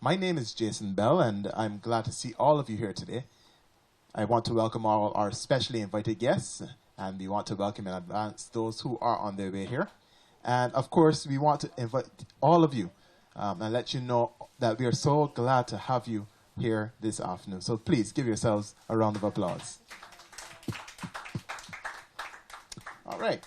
My name is Jason Bell, and I'm glad to see all of you here today. I want to welcome all our specially invited guests, and we want to welcome in advance those who are on their way here. And of course, we want to invite all of you and let you know that we are so glad to have you here this afternoon. So please give yourselves a round of applause. All right.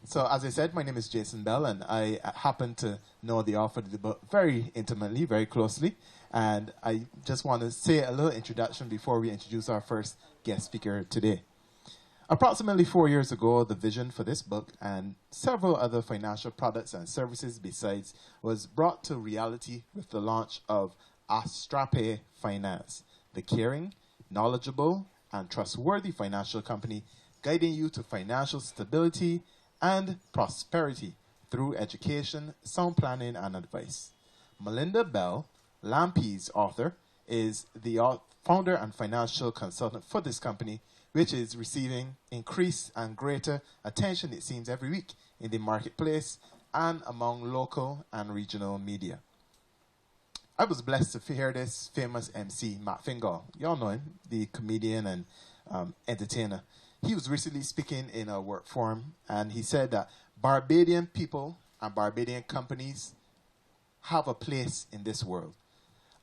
So as I said, my name is Jason Bell, and I happen to know the author of the book very intimately, very closely. And I just want to say a little introduction before we introduce our first guest speaker today. Approximately 4 years ago, the vision for this book and several other financial products and services besides was brought to reality with the launch of Astrape Finance, the caring, knowledgeable, and trustworthy financial company guiding you to financial stability and prosperity through education, sound planning, and advice. Melinda Bell, Lampy's author, is the founder and financial consultant for this company, which is receiving increased and greater attention, it seems, every week in the marketplace and among local and regional media. I was blessed to hear this famous MC, Matt Fingal. You all know him, the comedian and entertainer. He was recently speaking in a work forum, and he said that Barbadian people and Barbadian companies have a place in this world.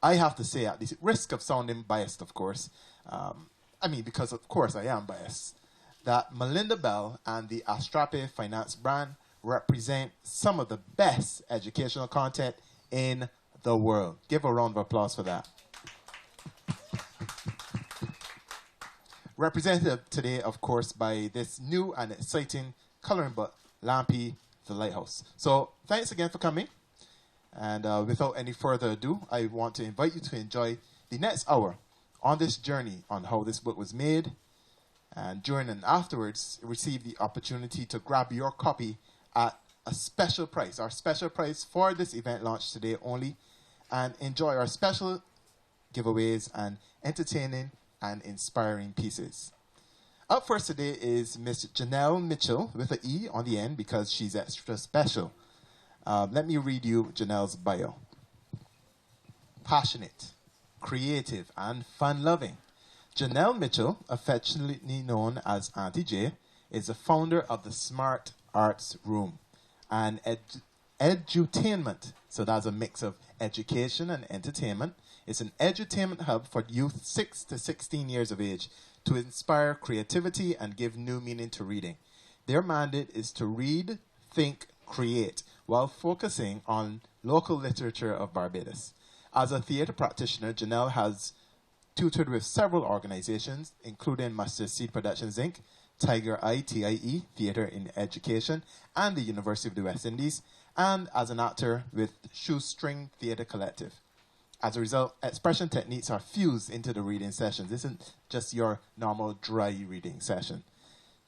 I have to say, at the risk of sounding biased, of course, because of course I am biased, that Melinda Bell and the Astrape Finance brand represent some of the best educational content in the world. Give a round of applause for that. Represented today, of course, by this new and exciting coloring book, Lampy the Lighthouse. So thanks again for coming. And without any further ado, I want to invite you to enjoy the next hour on this journey on how this book was made. And during and afterwards, receive the opportunity to grab your copy at a special price, our special price for this event launch today only, and enjoy our special giveaways and entertaining and inspiring pieces. Up first today is Miss Janelle Mitchell with an E on the end because she's extra special. Let me read you Janelle's bio. Passionate, creative, and fun-loving. Janelle Mitchell, affectionately known as Auntie J, is the founder of the Smart Arts Room, an edutainment, so that's a mix of education and entertainment. It's an edutainment hub for youth 6 to 16 years of age to inspire creativity and give new meaning to reading. Their mandate is to read, think, create, while focusing on local literature of Barbados. As a theater practitioner, Janelle has tutored with several organizations, including Mustard Seed Productions, Inc., Tiger Eye, TIE, Theater in Education, and the University of the West Indies, and as an actor with Shoestring Theater Collective. As a result, expression techniques are fused into the reading sessions. This isn't just your normal dry reading session.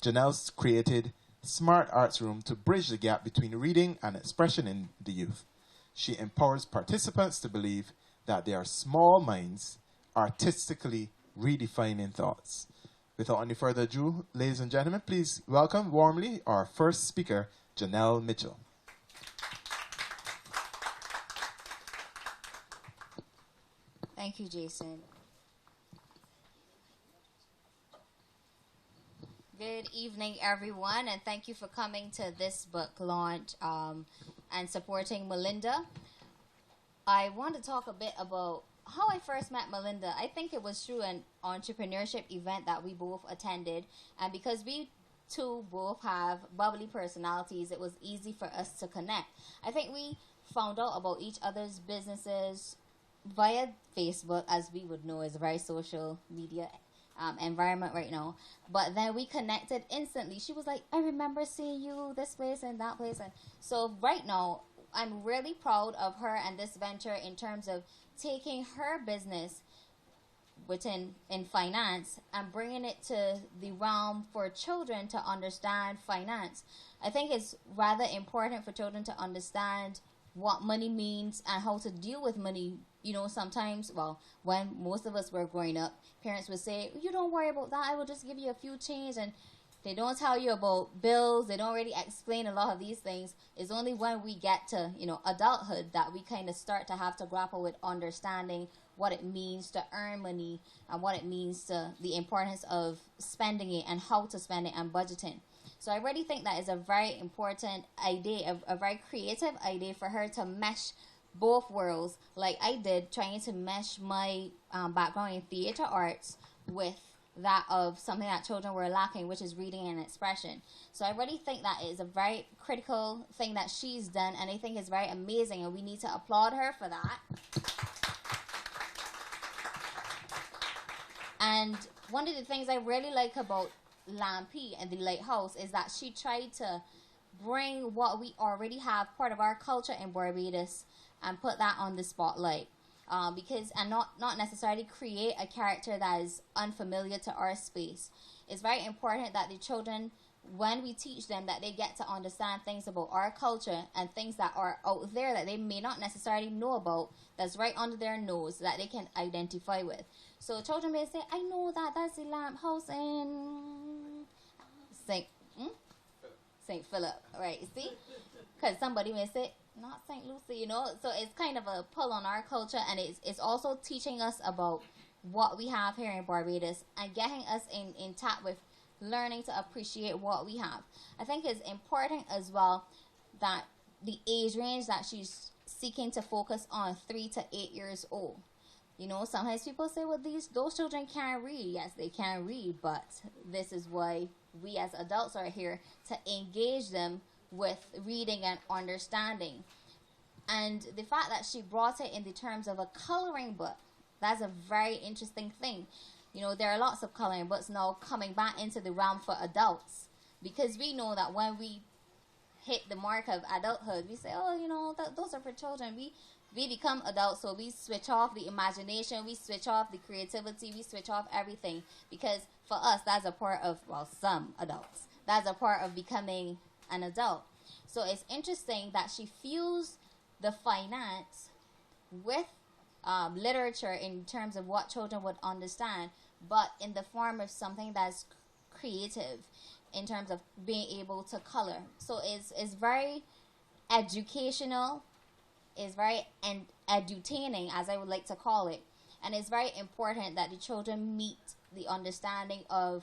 Janelle's created Smart Arts Room to bridge the gap between reading and expression in the youth. She empowers participants to believe that they are small minds artistically redefining thoughts. Without any further ado, ladies and gentlemen, please welcome warmly our first speaker, Janelle Mitchell. Thank you, Jason. Good evening, everyone, and thank you for coming to this book launch and supporting Melinda. I want to talk a bit about how I first met Melinda. I think it was through an entrepreneurship event that we both attended, and because we two both have bubbly personalities, it was easy for us to connect. I think we found out about each other's businesses via Facebook, as we would know is a very social media environment right now. But then we connected instantly. She was like, I remember seeing you this place and that place. And so right now, I'm really proud of her and this venture in terms of taking her business in finance and bringing it to the realm for children to understand finance. I think it's rather important for children to understand what money means and how to deal with money. You know, sometimes, well, when most of us were growing up, parents would say, you don't worry about that, I will just give you a few change, and They don't tell you about bills. They don't really explain a lot of these things. It's only when we get to, adulthood that we kind of start to have to grapple with understanding what it means to earn money and what it means to the importance of spending it and how to spend it and budgeting. So I really think that is a very important idea, a very creative idea for her to mesh both worlds, like I did, trying to mesh my background in theater arts with that of something that children were lacking, which is reading and expression. So I really think that is a very critical thing that she's done, and I think it's very amazing, and we need to applaud her for that. And one of the things I really like about Lampy and the Lighthouse is that she tried to bring what we already have, part of our culture in Barbados, and put that on the spotlight. And not necessarily create a character that is unfamiliar to our space. It's very important that the children, when we teach them, that they get to understand things about our culture and things that are out there that they may not necessarily know about, that's right under their nose, that they can identify with. So children may say, I know that's the lamp house in St. Philip, right? See? Because somebody may say, not St. Lucie, So it's kind of a pull on our culture, and it's also teaching us about what we have here in Barbados and getting us in tap with learning to appreciate what we have. I think it's important as well that the age range that she's seeking to focus on, 3 to 8 years old. Sometimes people say, well, those children can't read. Yes, they can read, but this is why we as adults are here to engage them with reading and understanding. And the fact that she brought it in the terms of a coloring book, that's a very interesting thing. There are lots of coloring books now coming back into the realm for adults, because we know that when we hit the mark of adulthood, we say, those are for children. We become adults, so we switch off the imagination, we switch off the creativity, we switch off everything, because for us, that's a part of, some adults, that's a part of becoming an adult. So it's interesting that she fused the finance with literature in terms of what children would understand, but in the form of something that's creative in terms of being able to color. So it's very educational, it's very edutaining, as I would like to call it, and it's very important that the children meet the understanding of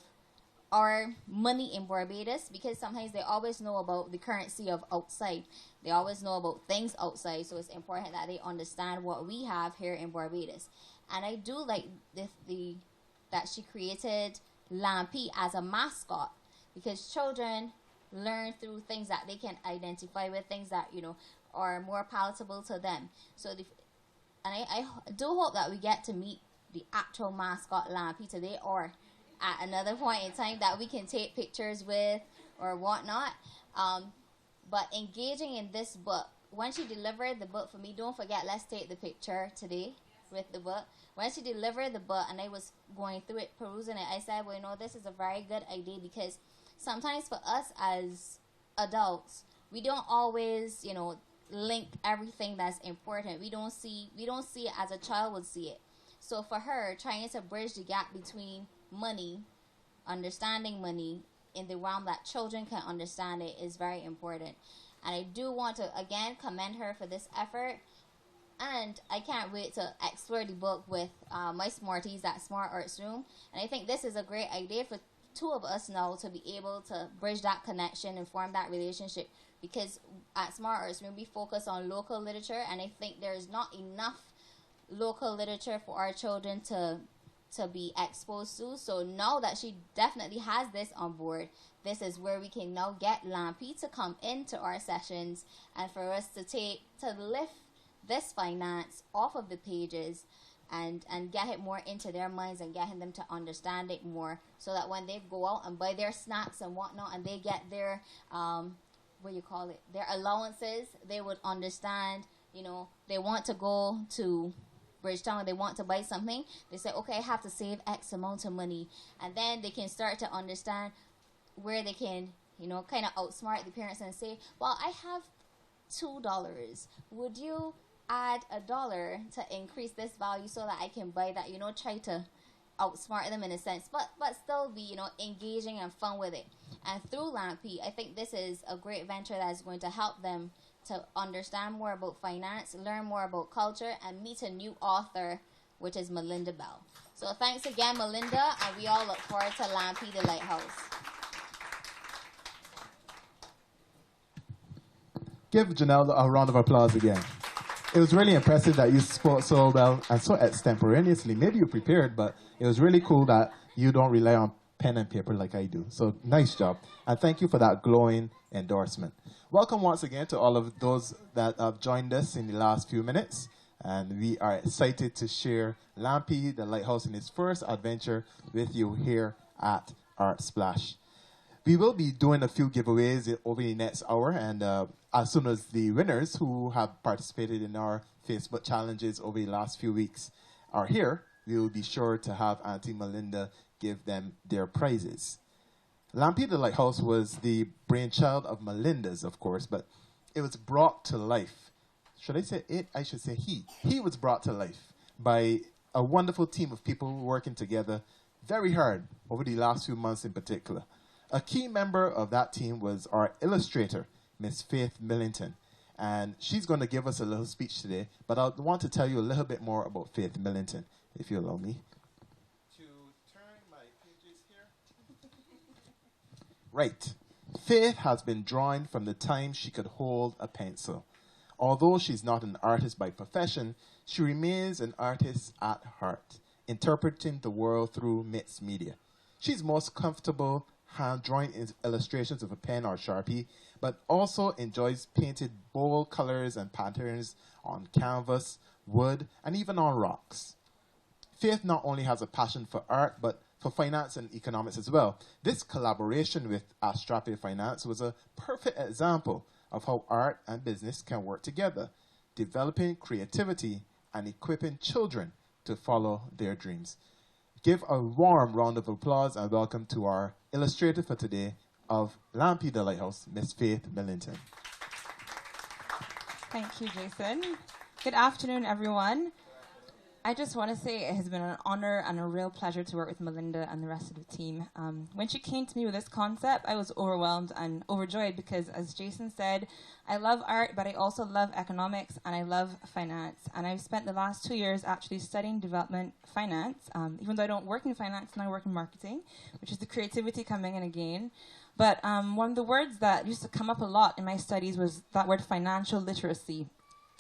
our money in Barbados, because sometimes they always know about the currency of outside. They always know about things outside, so it's important that they understand what we have here in Barbados. And I do like that she created Lampy as a mascot, because children learn through things that they can identify with, things that, are more palatable to them. So, I do hope that we get to meet the actual mascot Lampy today, or at another point in time that we can take pictures with or whatnot. But engaging in this book, when she delivered the book for me, don't forget, let's take the picture today with the book. When she delivered the book and I was going through it, perusing it, I said, this is a very good idea, because sometimes for us as adults, we don't always, link everything that's important. We don't see it as a child would see it. So for her, trying to bridge the gap between money, understanding money in the realm that children can understand it, is very important. And I do want to again commend her for this effort, and I can't wait to explore the book with my smarties at Smart Arts Room. And I think this is a great idea for two of us now to be able to bridge that connection and form that relationship, because at Smart Arts Room we focus on local literature, and I think there's not enough local literature for our children to be exposed to. So now that she definitely has this on board, this is where we can now get Lampy to come into our sessions, and for us to lift this finance off of the pages and get it more into their minds and getting them to understand it more, so that when they go out and buy their snacks and whatnot and they get their their allowances, they would understand, they want to go to Bridgetown, they want to buy something, they say, okay, I have to save X amount of money, and then they can start to understand where they can, kind of outsmart the parents and say, well, I have $2. Would you add $1 to increase this value so that I can buy that? Try to outsmart them in a sense, but still be, you know, engaging and fun with it. And through Lampy, I think this is a great venture that is going to help them to understand more about finance, learn more about culture, and meet a new author, which is Melinda Bell. So thanks again, Melinda, and we all look forward to Lampy the Lighthouse. Give Janelle a round of applause again. It was really impressive that you spoke so well and so extemporaneously. Maybe you prepared, but it was really cool that you don't rely on pen and paper like I do. So nice job. And thank you for that glowing endorsement. Welcome once again to all of those that have joined us in the last few minutes. And we are excited to share Lampy the Lighthouse in its first adventure with you here at Art Splash. We will be doing a few giveaways over the next hour, and as soon as the winners who have participated in our Facebook challenges over the last few weeks are here, we will be sure to have Auntie Melinda give them their prizes. Lampy the Lighthouse was the brainchild of Melinda's, of course, but it was brought to life. Should I say it? I should say he. He was brought to life by a wonderful team of people working together very hard over the last few months in particular. A key member of that team was our illustrator, Miss Faith Millington. And she's going to give us a little speech today, but I want to tell you a little bit more about Faith Millington, if you allow me. To turn my pages here. Right. Faith has been drawing from the time she could hold a pencil. Although she's not an artist by profession, she remains an artist at heart, interpreting the world through mixed media. She's most comfortable hand-drawing illustrations of a pen or Sharpie, but also enjoys painted bold colors and patterns on canvas, wood, and even on rocks. Faith not only has a passion for art, but for finance and economics as well. This collaboration with Astrape Finance was a perfect example of how art and business can work together, developing creativity and equipping children to follow their dreams. Give a warm round of applause and welcome to our illustrator for today of Lampy the Lighthouse, Miss Faith Millington. Thank you, Jason. Good afternoon, everyone. I just want to say it has been an honor and a real pleasure to work with Melinda and the rest of the team. When she came to me with this concept, I was overwhelmed and overjoyed because, as Jason said, I love art, but I also love economics and I love finance. And I've spent the last 2 years actually studying development finance, even though I don't work in finance and I work in marketing, which is the creativity coming in again. But one of the words that used to come up a lot in my studies was that word financial literacy.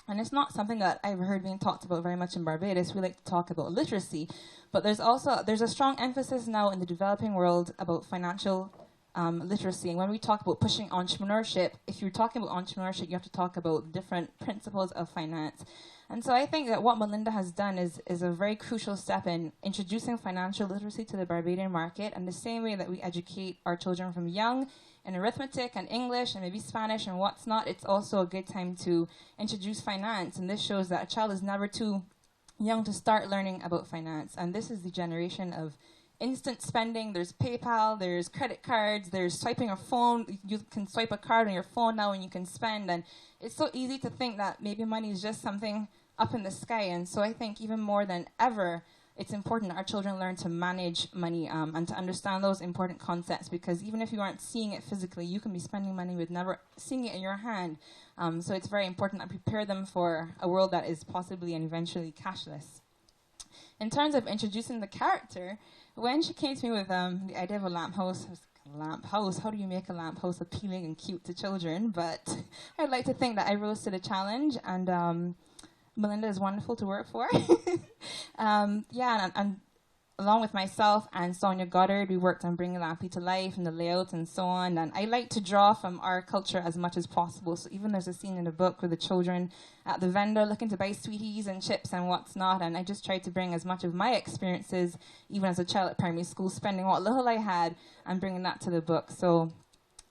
And it's not something that I've heard being talked about very much in Barbados. We like to talk about literacy. But there's a strong emphasis now in the developing world about financial literacy. And when we talk about pushing entrepreneurship, if you're talking about entrepreneurship, you have to talk about different principles of finance. And so I think that what Melinda has done is a very crucial step in introducing financial literacy to the Barbadian market. And the same way that we educate our children from young in arithmetic and English and maybe Spanish and what's not, it's also a good time to introduce finance. And this shows that a child is never too young to start learning about finance. And this is the generation of instant spending. There's PayPal, there's credit cards, there's swiping your phone. You can swipe a card on your phone now and you can spend. And it's so easy to think that maybe money is just something up in the sky. And so I think even more than ever, it's important that our children learn to manage money and to understand those important concepts, because even if you aren't seeing it physically, you can be spending money with never seeing it in your hand. So it's very important that we prepare them for a world that is possibly and eventually cashless. In terms of introducing the character, when she came to me with the idea of a lamp house, I was like, lamp house? How do you make a lamp house appealing and cute to children? But I'd like to think that I rose to the challenge, and Melinda is wonderful to work for. And along with myself and Sonia Goddard, we worked on bringing Lampy to life and the layout and so on. And I like to draw from our culture as much as possible. So even there's a scene in the book with the children at the vendor looking to buy sweeties and chips and what's not. And I just tried to bring as much of my experiences, even as a child at primary school, spending what little I had and bringing that to the book. So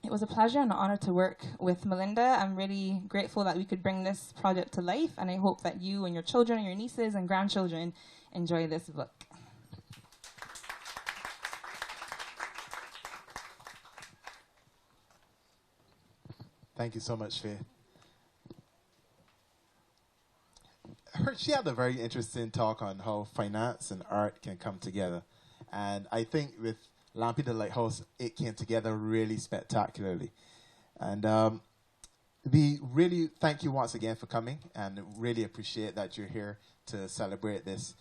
it was a pleasure and an honor to work with Melinda. I'm really grateful that we could bring this project to life, and I hope that you and your children and your nieces and grandchildren enjoy this book. Thank you so much, Faith. She had a very interesting talk on how finance and art can come together. And I think with Lampy the Lighthouse, it came together really spectacularly. And we really thank you once again for coming, and really appreciate that you're here to celebrate this.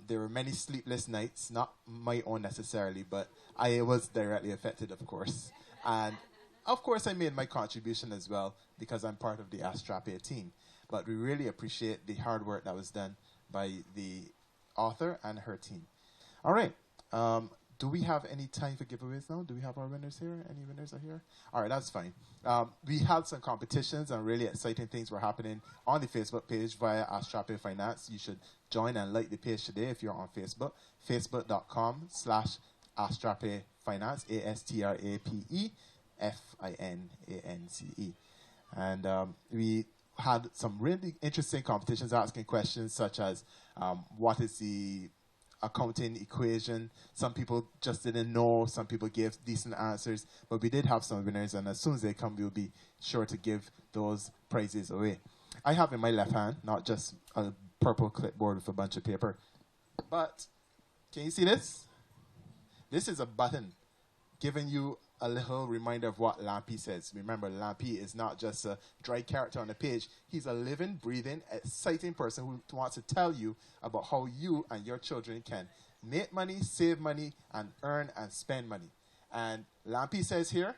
There were many sleepless nights, not my own necessarily, but I was directly affected, of course. And of course, I made my contribution as well, because I'm part of the Astrape team. But we really appreciate the hard work that was done by the author and her team. All right. Do we have any time for giveaways now? Do we have our winners here? Any winners are here? All right, that's fine. We had some competitions and really exciting things were happening on the Facebook page via Astrape Finance. You should join and like the page today if you're on Facebook. Facebook.com/Astrape Finance, ASTRAPE FINANCE. And we had some really interesting competitions asking questions such as what is the accounting equation. Some people just didn't know. Some people gave decent answers. But we did have some winners, and as soon as they come, we'll be sure to give those prizes away. I have in my left hand, not just a purple clipboard with a bunch of paper, but can you see this? This is a button giving you a little reminder of what Lampy says. Remember, Lampy is not just a dry character on the page. He's a living, breathing, exciting person who wants to tell you about how you and your children can make money, save money, and earn and spend money. And Lampy says here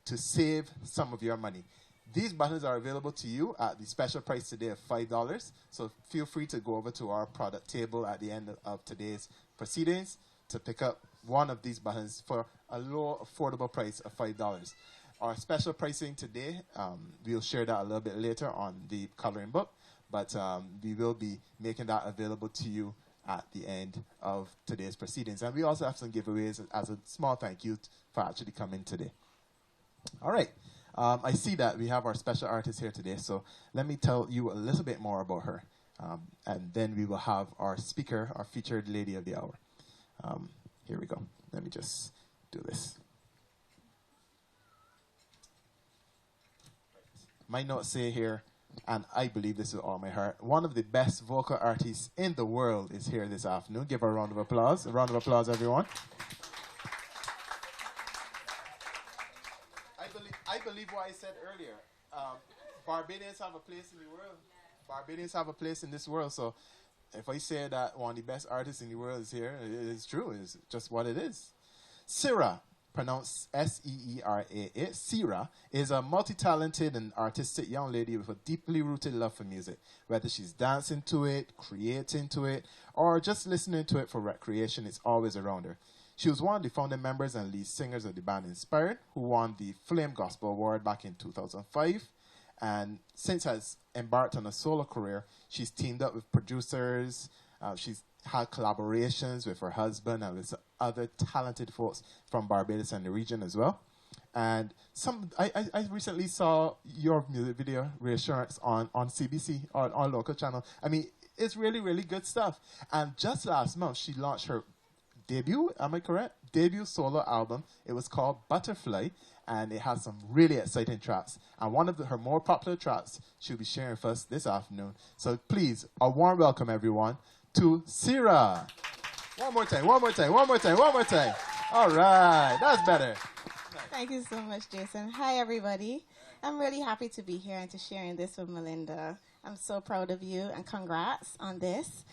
to save some of your money. These buttons are available to you at the special price today of $5. So feel free to go over to our product table at the end of today's proceedings to pick up one of these buttons for a low, affordable price of $5. Our special pricing today, we'll share that a little bit later on the coloring book, but we will be making that available to you at the end of today's proceedings. And we also have some giveaways as a small thank you for actually coming today. All right. I see that we have our special artist here today, so let me tell you a little bit more about her. And then we will have our speaker, our featured lady of the hour. Here we go. Let me just do this. My notes say here, and I believe this with all my heart, one of the best vocal artists in the world is here this afternoon. Give her a round of applause. A round of applause, everyone. I believe what I said earlier. Barbadians have a place in the world. Barbadians have a place in this world. So if I say that one of the best artists in the world is here, it is true. It's just what it is. Sira, pronounced S-E-E-R-A, Sira, is a multi-talented and artistic young lady with a deeply rooted love for music. Whether she's dancing to it, creating to it, or just listening to it for recreation, it's always around her. She was one of the founding members and lead singers of the band Inspired, who won the Flame Gospel Award back in 2005. And since has embarked on a solo career, she's teamed up with producers. She's had collaborations with her husband and with other talented folks from Barbados and the region as well. And I recently saw your music video, Reassurance, on CBC, on local channel. I mean, it's really, really good stuff. And just last month, she launched her debut, am I correct? Debut solo album. It was called Butterfly, and it has some really exciting tracks. And one of her more popular tracks she'll be sharing with us this afternoon. So please, a warm welcome, everyone, to Sira. One more time, one more time, one more time, one more time. All right, that's better. Thank you so much, Jason. Hi, everybody. I'm really happy to be here and to sharing this with Melinda. I'm so proud of you, and congrats on this.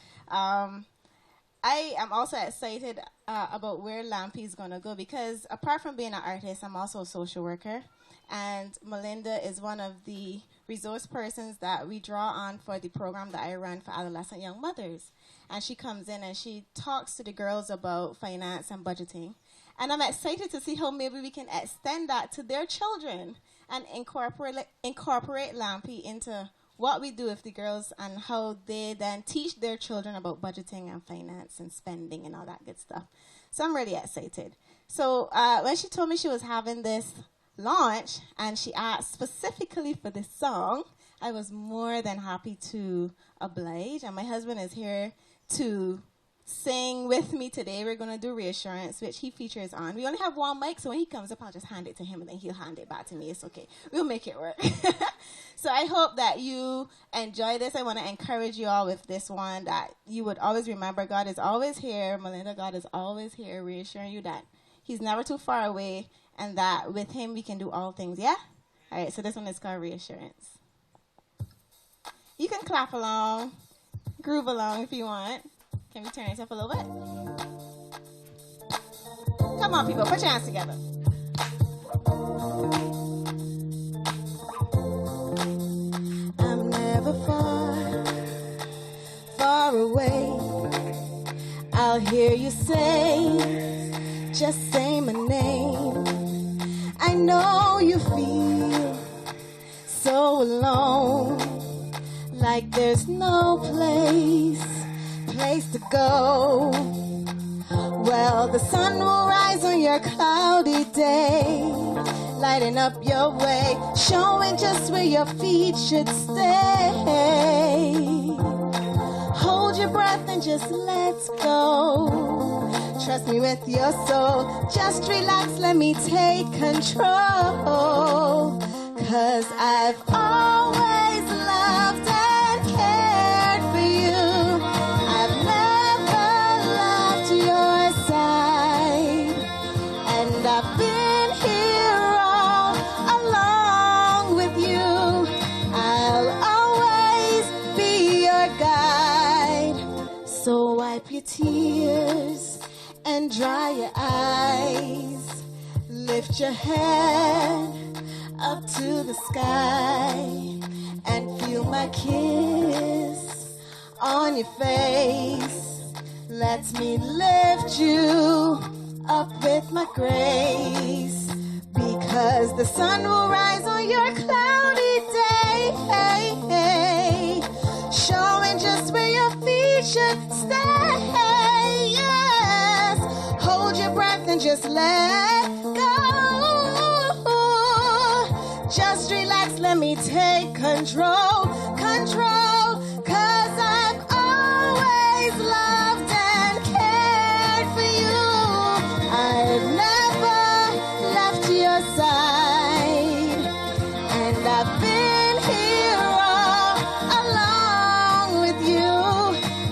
I am also excited about where Lampy is going to go because apart from being an artist, I'm also a social worker. And Melinda is one of the resource persons that we draw on for the program that I run for adolescent young mothers. And she comes in and she talks to the girls about finance and budgeting. And I'm excited to see how maybe we can extend that to their children and incorporate Lampy into what we do with the girls and how they then teach their children about budgeting and finance and spending and all that good stuff. So I'm really excited. So when she told me she was having this launch and she asked specifically for this song, I was more than happy to oblige. And my husband is here to sing with me today. We're going to do Reassurance, which he features on. We only have one mic, so when he comes up, I'll just hand it to him, and then he'll hand it back to me. It's okay. We'll make it work. So I hope that you enjoy this. I want to encourage you all with this one, that you would always remember God is always here. Melinda, God is always here, reassuring you that he's never too far away, and that with him we can do all things, yeah? All right, so this one is called Reassurance. You can clap along, groove along if you want. Can we turn this up a little bit? Come on, people, put your hands together. I'm never far, far away. I'll hear you say, just say my name. I know you feel so alone, like there's no place to go. Well, the sun will rise on your cloudy day, lighting up your way, showing just where your feet should stay. Hold your breath and just let's go. Trust me with your soul. Just relax, let me take control. 'Cause I've always loved and cared for you. I've never left your side, and I've been here all along with you. I'll always be your guide. So wipe your tears and dry your eyes. Lift your head up to the sky and feel my kiss on your face. Let me lift you up with my grace, because the sun will rise on your cloudy day, showing just where your feet should stay. Yes, hold your breath and just let go. Just relax, let me take control, 'cause I've always loved and cared for you. I've never left your side, and I've been here all along with you.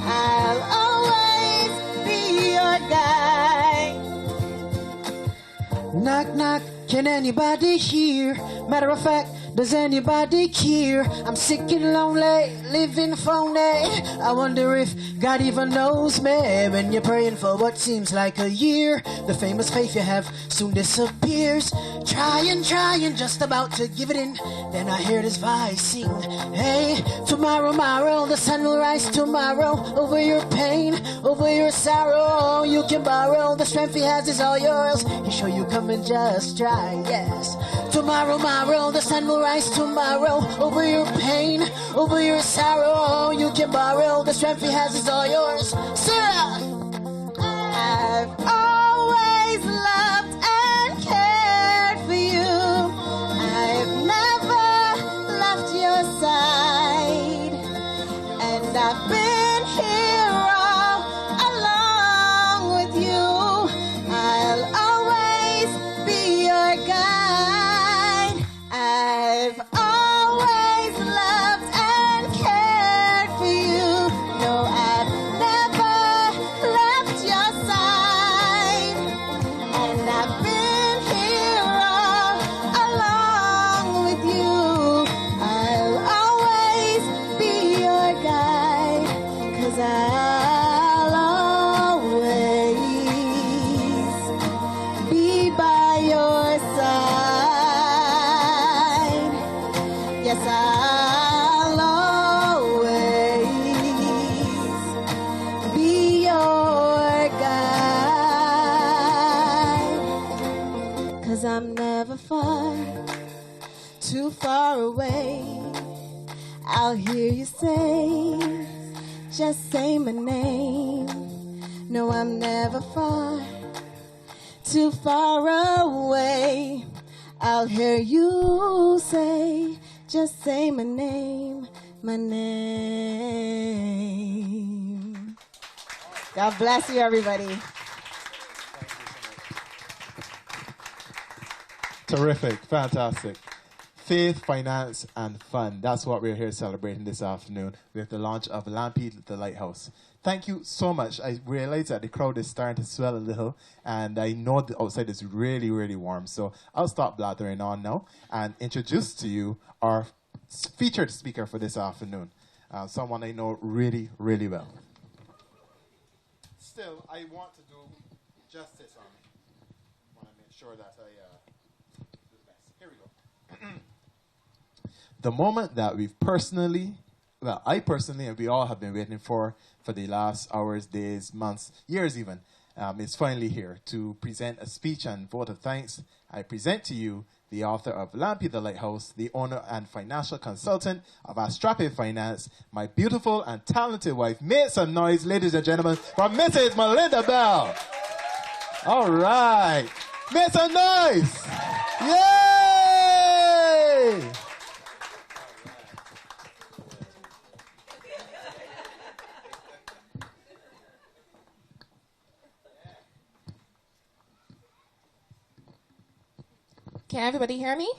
I'll always be your guide. Knock, knock, can anybody hear? Matter of fact, does anybody care? I'm sick and lonely, living phony. I wonder if God even knows me. When you're praying for what seems like a year, the famous faith you have soon disappears. Trying, just about to give it in. Then I hear this voice sing, hey, tomorrow, the sun will rise tomorrow. Over your pain, over your sorrow, you can borrow. The strength he has is all yours. He'll show you, come and just try, yes. Tomorrow, the sun will rise tomorrow. Over your pain, over your sorrow, you can borrow. The strength he has is all yours. Sarah! I've always loved and cared for you. I've never left your side, and I've been here all along with you. I'll always be your guide. I've always loved and cared for you. No, I've never left your side, and I've been here all along with you. I'll always be your guide, 'cause I'll always be by your side. Yes, I'll always be your guide, 'cause I'm never far, too far away. I'll hear you say, just say my name. No, I'm never far, too far away. I'll hear you say, just say my name, my name. God bless you, everybody. Terrific. Fantastic. Faith, finance, and fun. That's what we're here celebrating this afternoon with the launch of Lampy the Lighthouse. Thank you so much. I realize that the crowd is starting to swell a little, and I know the outside is really, really warm. So I'll stop blathering on now and introduce to you our featured speaker for this afternoon, someone I know really, really well. Still, I want to do justice on it. I want to make sure that I do the best. Here we go. The moment that I personally, and we all have been waiting for the last hours, days, months, years even, is finally here to present a speech and vote of thanks. I present to you the author of Lampy the Lighthouse, the owner and financial consultant of Astrape Finance, my beautiful and talented wife. Make some noise, ladies and gentlemen, for Mrs. Melinda Bell. All right. Make some noise. Yay! Can everybody hear me?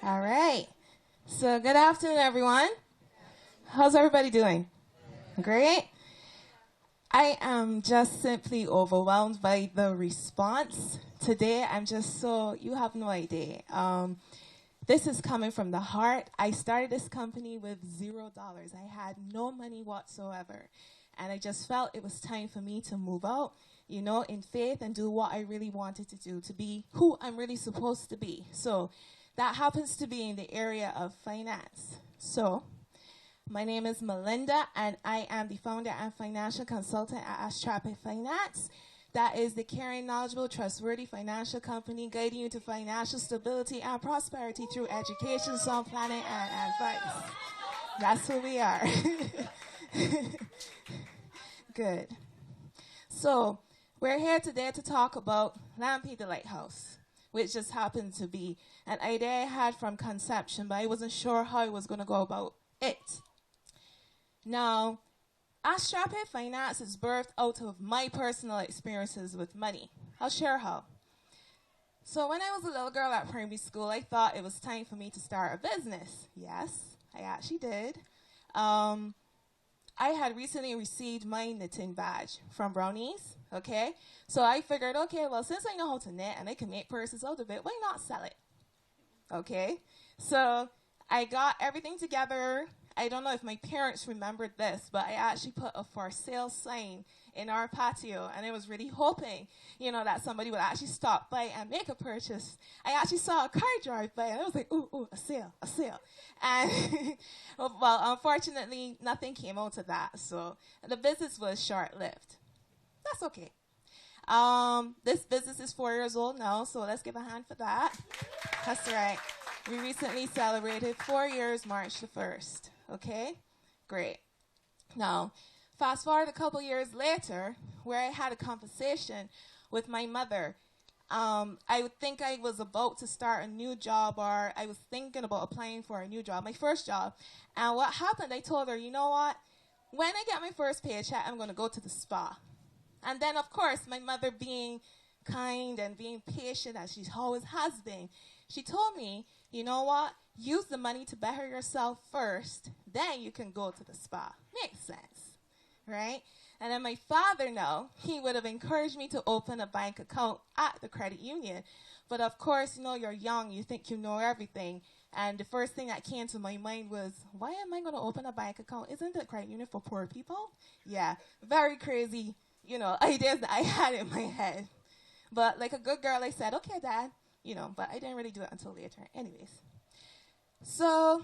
All right. So good afternoon, everyone. How's everybody doing? Great. I am just simply overwhelmed by the response today. You have no idea. This is coming from the heart. I started this company with $0. I had no money whatsoever. And I just felt it was time for me to move out, in faith and do what I really wanted to do, to be who I'm really supposed to be. So that happens to be in the area of finance. So my name is Melinda, and I am the founder and financial consultant at Astrape Finance. That is the caring, knowledgeable, trustworthy financial company guiding you to financial stability and prosperity through education, sound planning, and advice. That's who we are. Good. So we're here today to talk about Lampy the Lighthouse, which just happened to be an idea I had from conception, but I wasn't sure how I was going to go about it. Now, Astrape Finance is birthed out of my personal experiences with money. I'll share how. So when I was a little girl at primary school, I thought it was time for me to start a business. Yes, I actually did. I had recently received my knitting badge from Brownies, okay? So I figured, okay, well, since I know how to knit and I can make purses out of it, why not sell it? Okay? So I got everything together. I don't know if my parents remembered this, but I actually put a for sale sign in our patio, and I was really hoping, that somebody would actually stop by and make a purchase. I actually saw a car drive by, and I was like, ooh, a sale. And, well, unfortunately, nothing came out of that, so the business was short-lived. That's okay. This business is 4 years old now, so let's give a hand for that. That's right. We recently celebrated 4 years, March the 1st. Okay? Great. Now, fast forward a couple years later, where I had a conversation with my mother. I would think I was about to start a new job, or I was thinking about applying for a new job, my first job. And what happened, I told her, you know what? When I get my first paycheck, I'm going to go to the spa. And then, of course, my mother being kind and being patient, as she always has been, she told me, you know what? Use the money to better yourself first, then you can go to the spa. Makes sense, right? And then my father, he would have encouraged me to open a bank account at the credit union. But of course, you're young, you think you know everything. And the first thing that came to my mind was, why am I going to open a bank account? Isn't the credit union for poor people? Yeah, very crazy, ideas that I had in my head. But like a good girl, I said, okay, Dad, but I didn't really do it until later. Anyways. So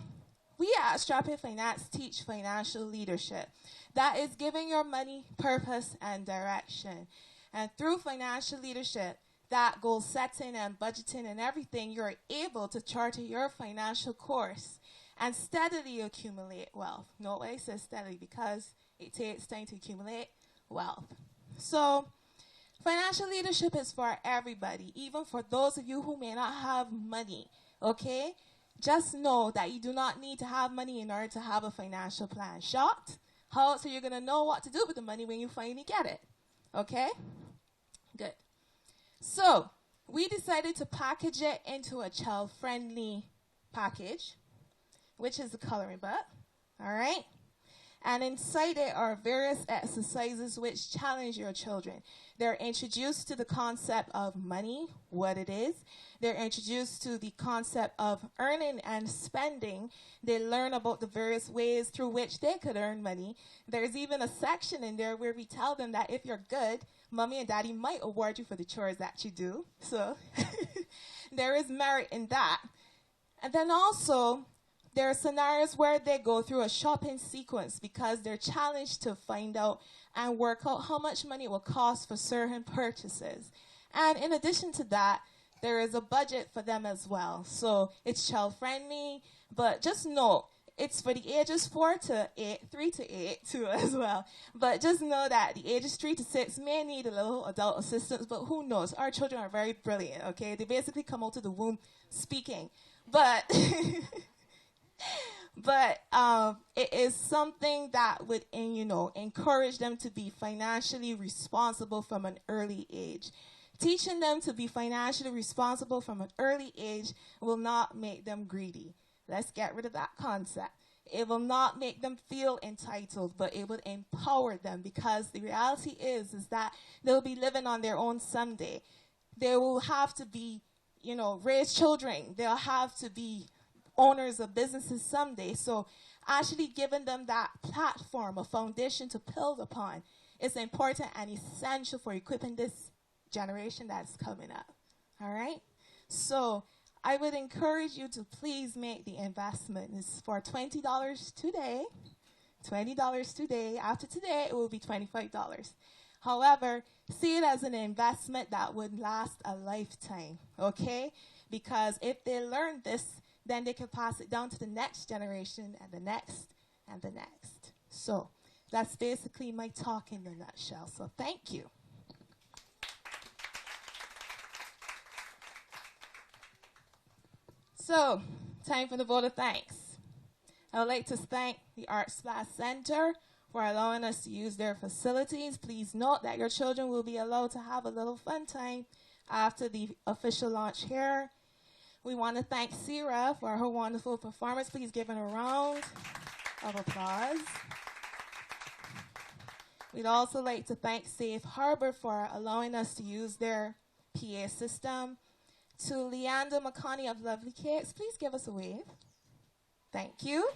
we at Astrape Finance teach financial leadership. That is giving your money purpose and direction. And through financial leadership, that goal setting and budgeting and everything, you're able to chart your financial course and steadily accumulate wealth. Note why I say steadily, because it takes time to accumulate wealth. So financial leadership is for everybody, even for those of you who may not have money, okay? Just know that you do not need to have money in order to have a financial plan. Shocked? How else are you going to know what to do with the money when you finally get it? Okay? Good. So, we decided to package it into a child-friendly package, which is the coloring book. All right? And inside it are various exercises which challenge your children. They're introduced to the concept of money, what it is. They're introduced to the concept of earning and spending. They learn about the various ways through which they could earn money. There's even a section in there where we tell them that if you're good, mommy and daddy might award you for the chores that you do. So there is merit in that. And then also, there are scenarios where they go through a shopping sequence because they're challenged to find out and work out how much money it will cost for certain purchases. And in addition to that, there is a budget for them as well. So it's child-friendly, but just know it's for the ages 4 to 8, 3 to 8 too as well. But just know that the ages 3 to 6 may need a little adult assistance, but who knows? Our children are very brilliant, okay? They basically come out of the womb speaking. But but it is something that would, encourage them to be financially responsible from an early age. Teaching them to be financially responsible from an early age will not make them greedy. Let's get rid of that concept. It will not make them feel entitled, but it will empower them, because the reality is that they'll be living on their own someday. They will have to be, raise children. They'll have to be owners of businesses someday. So actually giving them that platform, a foundation to build upon, is important and essential for equipping this generation that's coming up. All right? So I would encourage you to please make the investment. It's for $20 today. $20 today. After today, it will be $25. However, see it as an investment that would last a lifetime, okay? Because if they learn this, then they can pass it down to the next generation and the next and the next. So that's basically my talk in a nutshell. So thank you. So, time for the vote of thanks. I would like to thank the Arts Splash Center for allowing us to use their facilities. Please note that your children will be allowed to have a little fun time after the official launch here. We want to thank Sierra for her wonderful performance. Please give her a round of applause. We'd also like to thank Safe Harbor for allowing us to use their PA system. To Leander McConney of Lovely Cakes, please give us a wave. Thank you.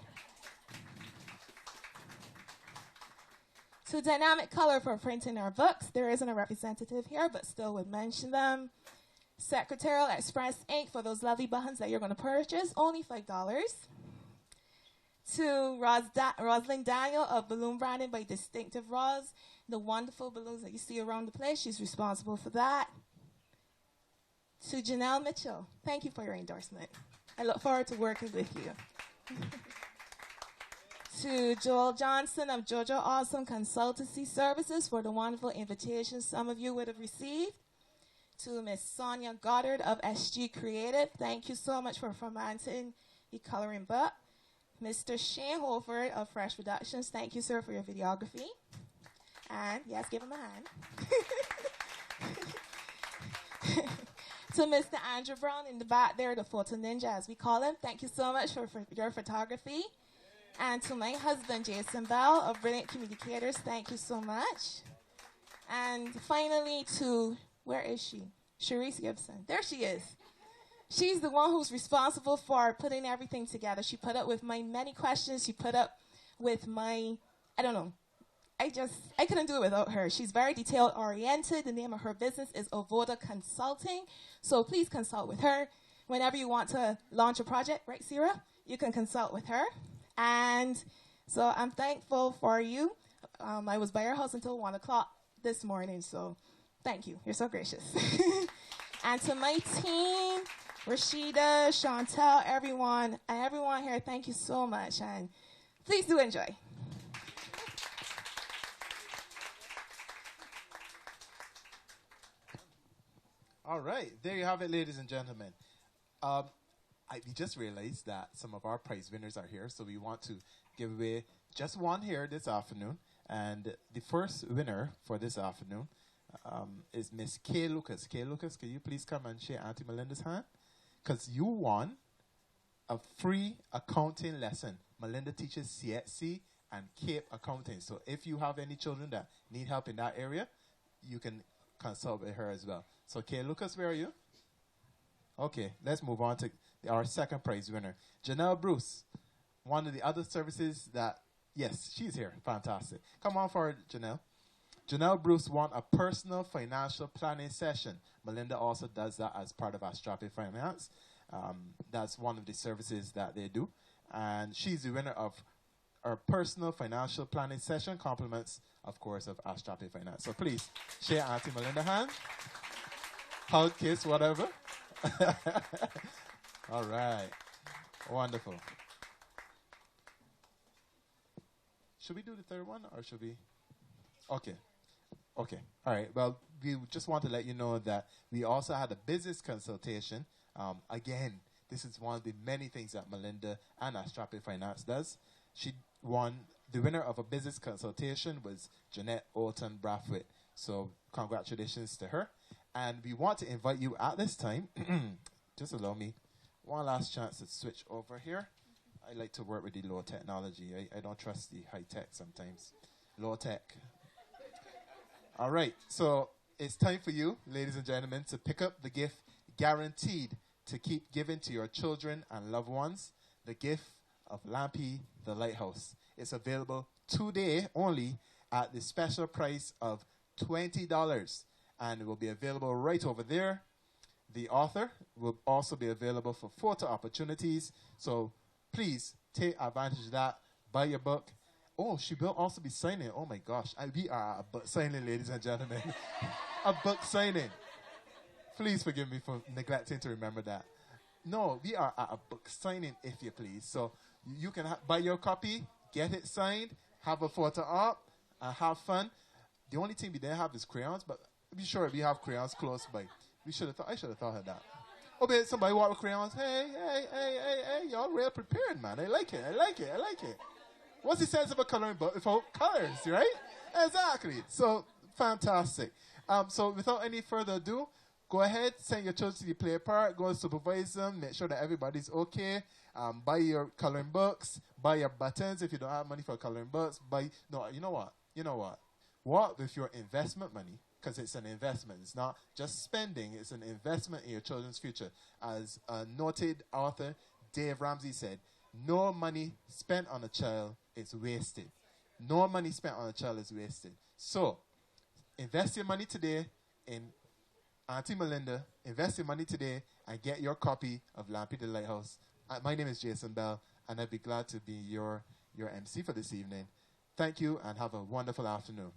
To Dynamic Color for printing our books. There isn't a representative here, but still would mention them. Secretarial Express Ink for those lovely buttons that you're going to purchase, only $5. To Rosalind Daniel of Balloon Branding by Distinctive Roz, the wonderful balloons that you see around the place, she's responsible for that. To Janelle Mitchell, thank you for your endorsement. I look forward to working with you. To Joel Johnson of JoJo Awesome Consultancy Services for the wonderful invitation some of you would have received. To Miss Sonia Goddard of SG Creative, thank you so much for formatting the coloring book. Mr. Shane Holford of Fresh Productions, thank you, sir, for your videography. And, yes, give him a hand. To Mr. Andrew Brown in the back there, the photo ninja, as we call him, thank you so much for your photography. And to my husband, Jason Bell of Brilliant Communicators, thank you so much. And finally to, where is she? Sharice Gibson. There she is. She's the one who's responsible for putting everything together. She put up with my many questions. She put up with my, I don't know. I couldn't do it without her. She's very detail-oriented. The name of her business is Ovoda Consulting. So please consult with her. Whenever you want to launch a project, right, Sarah? You can consult with her. And so I'm thankful for you. I was by your house until 1 o'clock this morning, so thank you. You're so gracious. And to my team, Rashida, Chantel, everyone here, thank you so much. And please do enjoy. All right, there you have it, ladies and gentlemen. We just realized that some of our prize winners are here, so we want to give away just one here this afternoon, and the first winner for this afternoon is Miss Kay Lucas. Kay Lucas, can you please come and shake Auntie Melinda's hand? Because you won a free accounting lesson. Melinda teaches CXC and Cape accounting. So if you have any children that need help in that area, you can consult with her as well. So Kay Lucas, where are you? Okay, let's move on to our second prize winner. Janelle Bruce, one of the other services that, yes, she's here. Fantastic. Come on forward, Janelle. Janelle Bruce won a personal financial planning session. Melinda also does that as part of our Strappy Finance. That's one of the services that they do. And she's the winner of our personal financial planning session, compliments, of course, of our Strappy Finance. So please, share Auntie Melinda hand. Hug, kiss, whatever. All right. Wonderful. Should we do the third one, or should we? Okay. Okay. All right. Well, we just want to let you know that we also had a business consultation. Again, this is one of the many things that Melinda and our Strappy Finance does. She won. The winner of a business consultation was Jeanette Olton Brathwaite. So congratulations to her. And we want to invite you at this time. Just allow me one last chance to switch over here. I like to work with the low technology. I don't trust the high tech sometimes. Low tech. All right. So it's time for you, ladies and gentlemen, to pick up the gift guaranteed to keep giving to your children and loved ones, the gift of Lampy the Lighthouse. It's available today only at the special price of $20, and it will be available right over there. The author will also be available for photo opportunities, so please take advantage of that. Buy your book. Oh, she will also be signing. Oh my gosh, we are a book signing, ladies and gentlemen. A book signing. Please forgive me for neglecting to remember that. No, we are at a book signing, if you please. So you can buy your copy, get it signed, have a photo op, and have fun. The only thing we didn't have is crayons, but be sure we have crayons close by. I should have thought of that. Oh, but somebody walk with crayons. Hey, y'all real prepared, man. I like it. What's the sense of a coloring book without colors, right? Exactly. So, fantastic. So, without any further ado, go ahead, send your children to the play part, go and supervise them, make sure that everybody's okay. Buy your coloring books, buy your buttons if you don't have money for coloring books. You know what? Walk with your investment money, because it's an investment. It's not just spending, it's an investment in your children's future. As a noted author, Dave Ramsey, said, no money spent on a child is wasted. No money spent on a child is wasted. So, invest your money today in Auntie Melinda. Invest your money today and get your copy of Lampy the Lighthouse. My name is Jason Bell, and I'd be glad to be your MC for this evening. Thank you, and have a wonderful afternoon.